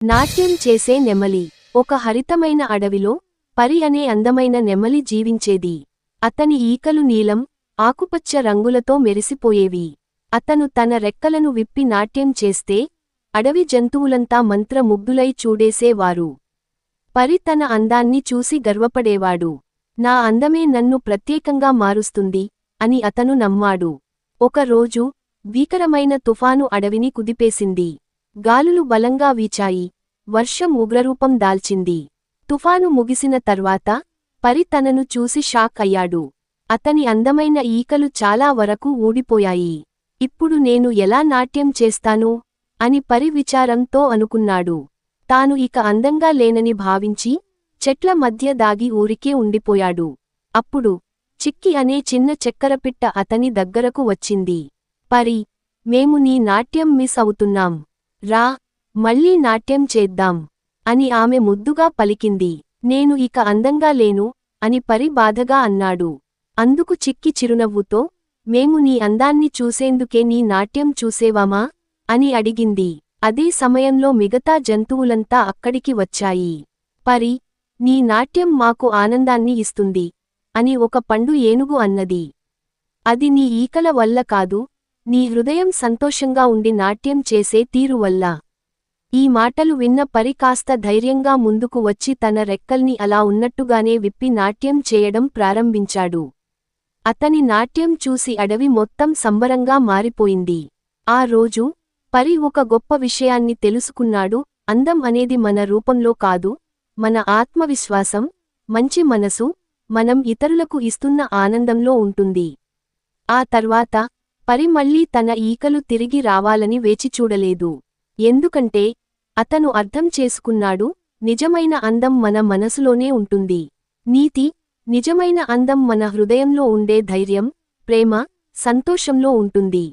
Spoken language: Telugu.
నాట్యం చేసే నెమలి. ఒక హరితమైన అడవిలో పరి అనే అందమైన నెమలి జీవించేది. అతని ఈకలు నీలం, ఆకుపచ్చ రంగులతో మెరిసిపోయేవి. అతను తన రెక్కలను విప్పి నాట్యం చేస్తే అడవి జంతువులంతా మంత్రముగ్ధులై చూడేసేవారు. పరి తన అందాన్ని చూసి గర్వపడేవాడు. నా అందమే నన్ను ప్రత్యేకంగా మారుస్తుంది అని అతను నమ్మాడు. ఒకరోజు భీకరమైన తుఫాను అడవిని కుదిపేసింది. గాలులు బలంగా వీచాయి. వర్షం ఉగ్రరూపం దాల్చింది. తుఫాను ముగిసిన తర్వాత పరి తనను చూసి షాక్ అయ్యాడు. అతని అందమైన ఈకలు చాలా వరకు ఊడిపోయాయి. ఇప్పుడు నేను ఎలా నాట్యం చేస్తాను అని పరి విచారంతో అనుకున్నాడు. తాను ఇక అందంగా లేనని భావించి చెట్ల మధ్య దాగి ఊరికే ఉండిపోయాడు. అప్పుడు చిక్కి అనే చిన్న చక్కెరపిట్ట అతని దగ్గరకు వచ్చింది. పరి, మేము నీ నాట్యం మిస్ అవుతున్నాం. రా, మళ్ళీ నాట్యం చేద్దాం అని ఆమె ముద్దుగా పలికింది. నేను ఇక అందంగా లేను అని పరి బాధగా అన్నాడు. అందుకు చిక్కి చిరునవ్వుతో, మేము నీ అందాన్ని చూసేందుకే నీ నాట్యం చూసేవామా అని అడిగింది. అదే సమయంలో మిగతా జంతువులంతా అక్కడికి వచ్చాయి. పరి, నీ నాట్యం మాకు ఆనందాన్ని ఇస్తుంది అని ఒక పండు ఏనుగు అన్నది. అది నీ ఈకల వల్ల కాదు, నీ హృదయం సంతోషంగా ఉండి నాట్యం చేసే తీరు వల్ల. ఈ మాటలు విన్న పరి కాస్త ధైర్యంగా ముందుకు వచ్చి తన రెక్కల్ని అలా ఉన్నట్టుగానే విప్పి నాట్యం చేయడం ప్రారంభించాడు. అతని నాట్యం చూసి అడవి మొత్తం సంబరంగా మారిపోయింది. ఆ రోజు పరి ఒక గొప్ప విషయాన్ని తెలుసుకున్నాడు. అందం అనేది మన రూపంలో కాదు, మన ఆత్మవిశ్వాసం, మంచి మనసు, మనం ఇతరులకు ఇస్తున్న ఆనందంలో ఉంటుంది. ఆ తర్వాత పరి మళ్ళీ తన ఈకలు తిరిగి రావాలని వేచిచూడలేదు. ఎందుకంటే అతను అర్థం చేసుకున్నాడు, నిజమైన అందం మన మనసులోనే ఉంటుంది. నీతి: నిజమైన అందం మన హృదయంలో ఉండే ధైర్యం, ప్రేమ, సంతోషంలో ఉంటుంది.